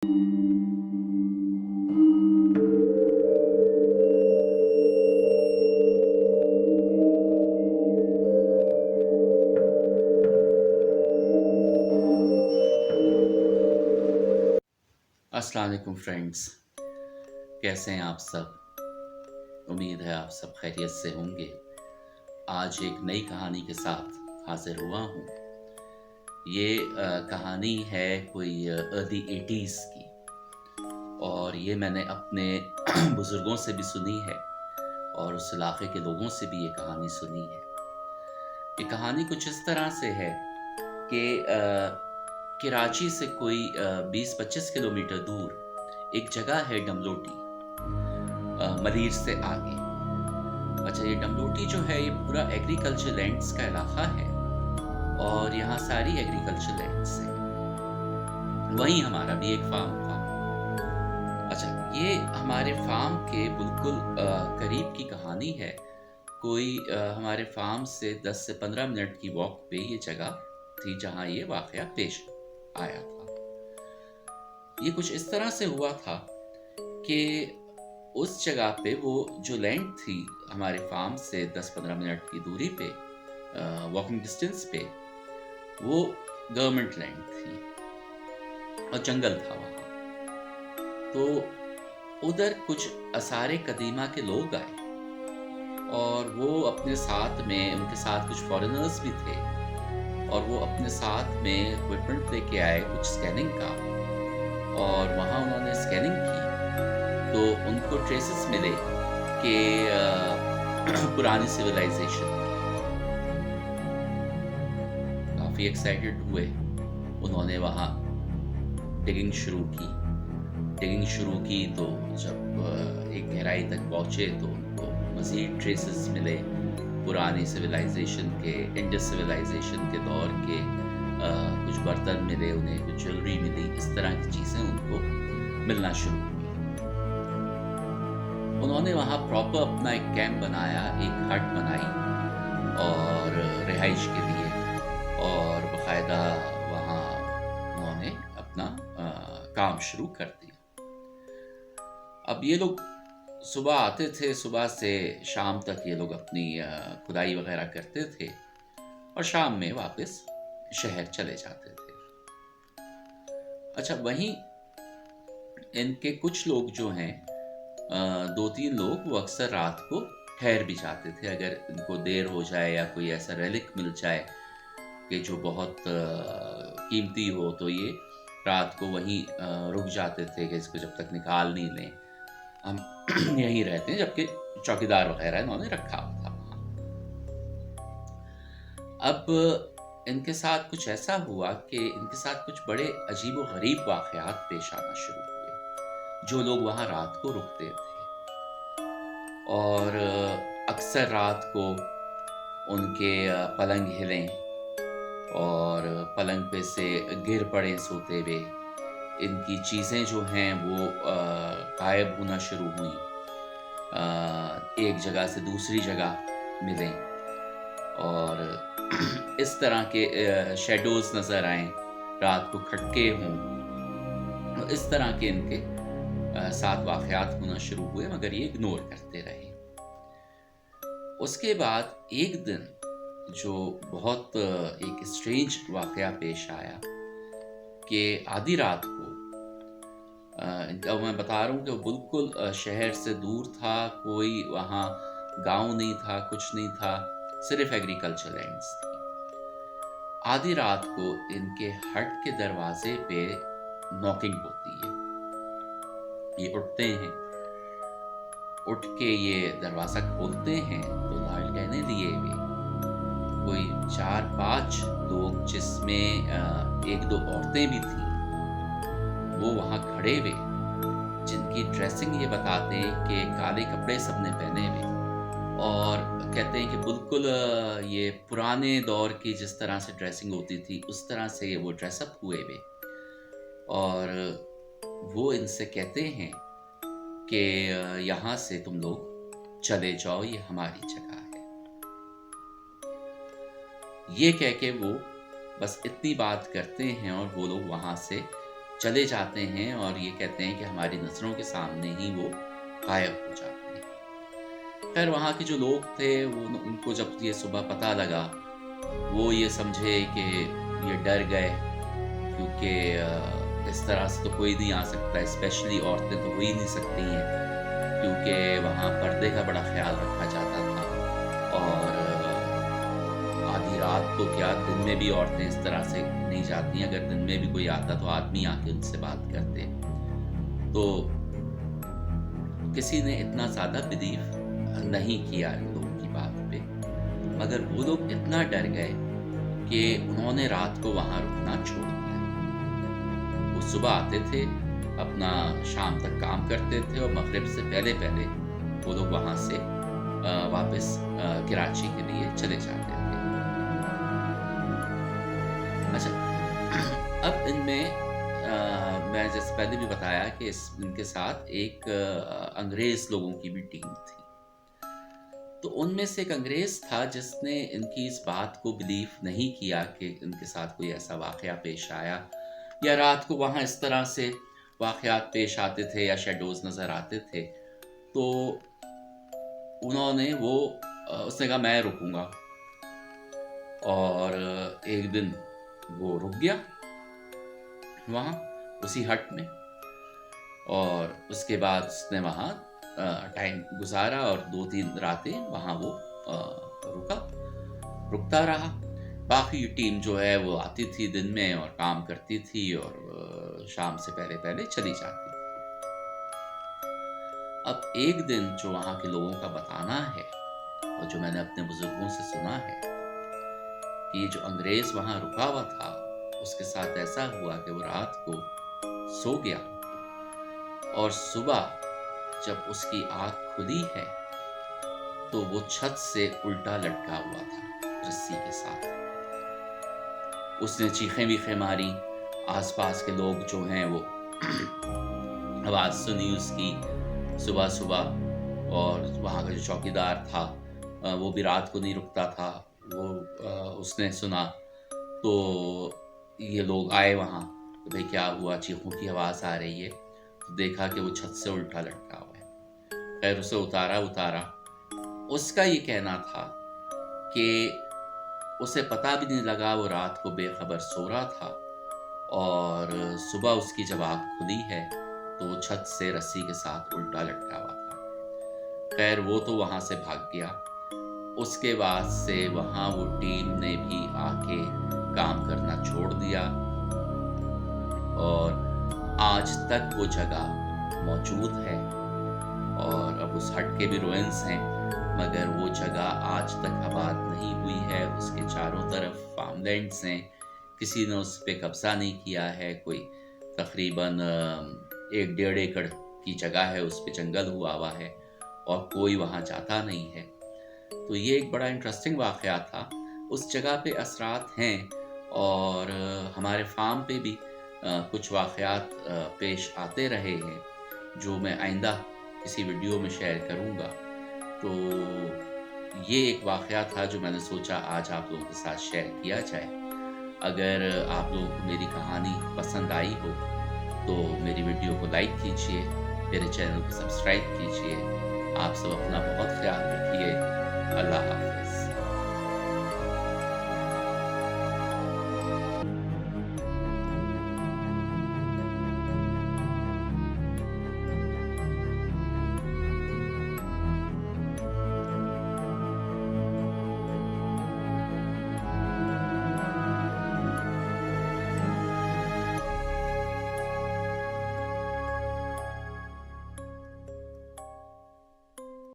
السلام علیکم فرینڈز، کیسے ہیں آپ سب؟ امید ہے آپ سب خیریت سے ہوں گے۔ آج ایک نئی کہانی کے ساتھ حاضر ہوا ہوں۔ یہ کہانی ہے کوئی ارلی 80s کی، اور یہ میں نے اپنے بزرگوں سے بھی سنی ہے اور اس علاقے کے لوگوں سے بھی یہ کہانی سنی ہے۔ یہ کہانی کچھ اس طرح سے ہے کہ کراچی سے کوئی 20-25 کلومیٹر دور ایک جگہ ہے ڈملوٹی، ملیر سے آگے۔ اچھا، یہ ڈملوٹی جو ہے یہ پورا ایگریکلچر لینڈز کا علاقہ ہے، اور یہاں ساری ایگریکلچر لینڈز ہیں۔ وہیں ہمارا بھی ایک فارم تھا۔ اچھا، یہ ہمارے فارم کے بالکل قریب کی کہانی ہے۔ کوئی ہمارے فارم سے 10 سے 15 منٹ کی واک پہ یہ جگہ تھی جہاں یہ واقعہ پیش آیا تھا۔ یہ کچھ اس طرح سے ہوا تھا کہ اس جگہ پہ وہ جو لینڈ تھی ہمارے فارم سے 10-15 منٹ کی دوری پہ، واکنگ ڈسٹینس پہ، وہ گورنمنٹ لینڈ تھی اور جنگل تھا وہاں۔ تو ادھر کچھ آثار قدیمہ کے لوگ آئے، اور وہ اپنے ساتھ میں، ان کے ساتھ کچھ فارنرز بھی تھے، اور وہ اپنے ساتھ میں اکوپمنٹ لے کے آئے کچھ اسکیننگ کا، اور وہاں انہوں نے اسکیننگ کی تو ان کو ٹریسز ملے کہ پرانی سویلائزیشن۔ کافی ایکسائٹڈ ہوئے، انہوں نے وہاں ڈگنگ شروع کی تو جب ایک گہرائی تک پہنچے تو ان کو مزید ٹریسز ملے پرانی سویلائزیشن کے، انڈس سویلائزیشن کے دور کے۔ کچھ برتن ملے انہیں، کچھ جیولری ملی، اس طرح کی چیزیں ان کو ملنا شروع ہوئی۔ انہوں نے وہاں پراپر اپنا ایک کیمپ بنایا، ایک ہٹ بنائی اور رہائش کے لیے، اور باقاعدہ وہاں انہوں نے اپنا کام شروع کر دیا۔ اب یہ لوگ صبح آتے تھے، صبح سے شام تک یہ لوگ اپنی کھدائی وغیرہ کرتے تھے، اور شام میں واپس شہر چلے جاتے تھے۔ اچھا، وہیں ان کے کچھ لوگ جو ہیں، 2-3 لوگ، وہ اکثر رات کو ٹھہر بھی جاتے تھے۔ اگر ان کو دیر ہو جائے یا کوئی ایسا ریلک مل جائے کہ جو بہت قیمتی ہو، تو یہ رات کو وہیں رک جاتے تھے کہ اس کو جب تک نکال نہیں لیں ہم یہیں رہتے ہیں، جبکہ چوکیدار وغیرہ انہوں نے رکھا تھا وہاں۔ اب ان کے ساتھ کچھ ایسا ہوا کہ ان کے ساتھ کچھ بڑے عجیب و غریب واقعات پیش آنا شروع ہوئے۔ جو لوگ وہاں رات کو رکتے تھے، اور اکثر رات کو ان کے پلنگ ہلیں اور پلنگ پہ سے گر پڑے سوتے ہوئے، ان کی چیزیں جو ہیں وہ غائب ہونا شروع ہوئیں، ایک جگہ سے دوسری جگہ ملیں، اور اس طرح کے شیڈوز نظر آئیں، رات کو کھٹکے ہوں، اس طرح کے ان کے ساتھ واقعات ہونا شروع ہوئے، مگر یہ اگنور کرتے رہے۔ اس کے بعد ایک دن جو بہت ایک اسٹرینج واقعہ پیش آیا کہ آدھی رات کو، میں بتا رہا ہوں کہ وہ بالکل شہر سے دور تھا، کوئی وہاں گاؤں نہیں تھا، کچھ نہیں تھا، صرف ایگریکلچر لینڈز تھی۔ آدھی رات کو ان کے ہٹ کے دروازے پہ نوکنگ ہوتی ہے۔ یہ اٹھتے ہیں، اٹھ کے یہ دروازہ کھولتے ہیں تو لالٹینیں لیے ہوئے کوئی 4-5 لوگ، جس میں 1-2 عورتیں بھی تھیں، وہ وہاں کھڑے ہوئے، جن کی ڈریسنگ یہ بتاتے ہیں کہ کالے کپڑے سب نے پہنے ہوئے، اور کہتے ہیں کہ بالکل یہ پرانے دور کی جس طرح سے ڈریسنگ ہوتی تھی اس طرح سے وہ ڈریس اپ ہوئے ہوئے، اور وہ ان سے کہتے ہیں کہ یہاں سے تم لوگ چلے جاؤ، یہ ہماری جگہ ہے۔ یہ کہہ کے وہ بس اتنی بات کرتے ہیں اور وہ لوگ وہاں سے چلے جاتے ہیں اور یہ کہتے ہیں کہ ہماری نظروں کے سامنے ہی وہ غائب ہو جاتے ہیں۔ خیر وہاں کے جو لوگ تھے ان کو جب یہ صبح پتہ لگا، وہ یہ سمجھے کہ یہ ڈر گئے، کیونکہ اس طرح سے تو کوئی نہیں آ سکتا، اسپیشلی عورتیں تو ہو ہی نہیں سکتی ہیں، کیونکہ وہاں پردے کا بڑا خیال رکھا جاتا تھا، اور آدھی رات تو کیا دن میں بھی عورتیں اس طرح سے نہیں جاتی ہیں، اگر دن میں بھی کوئی آتا تو آدمی آ کے ان سے بات کرتے۔ تو کسی نے اتنا زیادہ بلیو نہیں کیا ان لوگوں کی بات پہ، مگر وہ لوگ اتنا ڈر گئے کہ انہوں نے رات کو وہاں رکنا چھوڑ دیا۔ وہ صبح آتے تھے، اپنا شام تک کام کرتے تھے، اور مغرب سے پہلے پہلے وہ لوگ وہاں سے واپس کراچی کے لیے چلے جاتے تھے۔ اچھا، اب ان میں میں جیسے پہلے بھی بتایا کہ ان کے ساتھ ایک انگریز لوگوں کی بھی ٹیم تھی۔ تو ان میں سے ایک انگریز تھا جس نے ان کی اس بات کو بلیو نہیں کیا کہ ان کے ساتھ کوئی ایسا واقعہ پیش آیا، یا رات کو وہاں اس طرح سے واقعات پیش آتے تھے یا شیڈوز نظر آتے تھے۔ تو انہوں نے اس نے کہا میں رکوں گا، اور ایک دن وہ رک گیا وہاں اسی ہٹ میں، اور اس کے بعد اس نے وہاں ٹائم گزارا، اور 2-3 راتیں وہاں وہ رکتا رہا۔ باقی ٹیم جو ہے وہ آتی تھی دن میں اور کام کرتی تھی، اور شام سے پہلے پہلے چلی جاتی تھی۔ اب ایک دن جو وہاں کے لوگوں کا بتانا ہے، اور جو میں نے اپنے بزرگوں سے سنا ہے، کہ یہ جو انگریز وہاں رکا ہوا تھا، اس کے ساتھ ایسا ہوا کہ وہ رات کو سو گیا، اور صبح جب اس کی آنکھ کھلی ہے تو وہ چھت سے الٹا لٹکا ہوا تھا رسی کے ساتھ۔ اس نے چیخیں ویخیں ماری، آس پاس کے لوگ جو ہیں وہ آواز سنی اس کی صبح صبح، اور وہاں کا جو چوکیدار تھا وہ بھی رات کو نہیں رکتا تھا، وہ اس نے سنا، تو یہ لوگ آئے وہاں کہ بھئی کیا ہوا، چیخوں کی آواز آ رہی ہے، تو دیکھا کہ وہ چھت سے الٹا لٹکا ہوا ہے۔ خیر اسے اتارا۔ اس کا یہ کہنا تھا کہ اسے پتہ بھی نہیں لگا، وہ رات کو بے خبر سو رہا تھا، اور صبح اس کی جب آنکھ کھلی ہے تو وہ چھت سے رسی کے ساتھ الٹا لٹکا ہوا تھا۔ خیر وہ تو وہاں سے بھاگ گیا۔ اس کے بعد سے وہاں وہ ٹیم نے بھی آ کے کام کرنا چھوڑ دیا، اور آج تک وہ جگہ موجود ہے، اور اب اس ہٹ کے بھی روئنس ہیں، مگر وہ جگہ آج تک آباد نہیں ہوئی ہے۔ اس کے چاروں طرف فارم لینڈز ہیں، کسی نے اس پہ قبضہ نہیں کیا ہے، کوئی تقریباً 1-1.5 ایکڑ کی جگہ ہے، اس پہ جنگل ہوا ہے، اور کوئی وہاں جاتا نہیں ہے۔ تو یہ ایک بڑا انٹرسٹنگ واقعہ تھا۔ اس جگہ پہ اثرات ہیں، اور ہمارے فارم پہ بھی کچھ واقعات پیش آتے رہے ہیں، جو میں آئندہ کسی ویڈیو میں شیئر کروں گا۔ تو یہ ایک واقعہ تھا جو میں نے سوچا آج آپ لوگوں کے ساتھ شیئر کیا جائے۔ اگر آپ لوگوں کو میری کہانی پسند آئی ہو تو میری ویڈیو کو لائک کیجئے، میرے چینل کو سبسکرائب کیجئے۔ آپ سب اپنا بہت خیال رکھیے۔ اللہ حافظ۔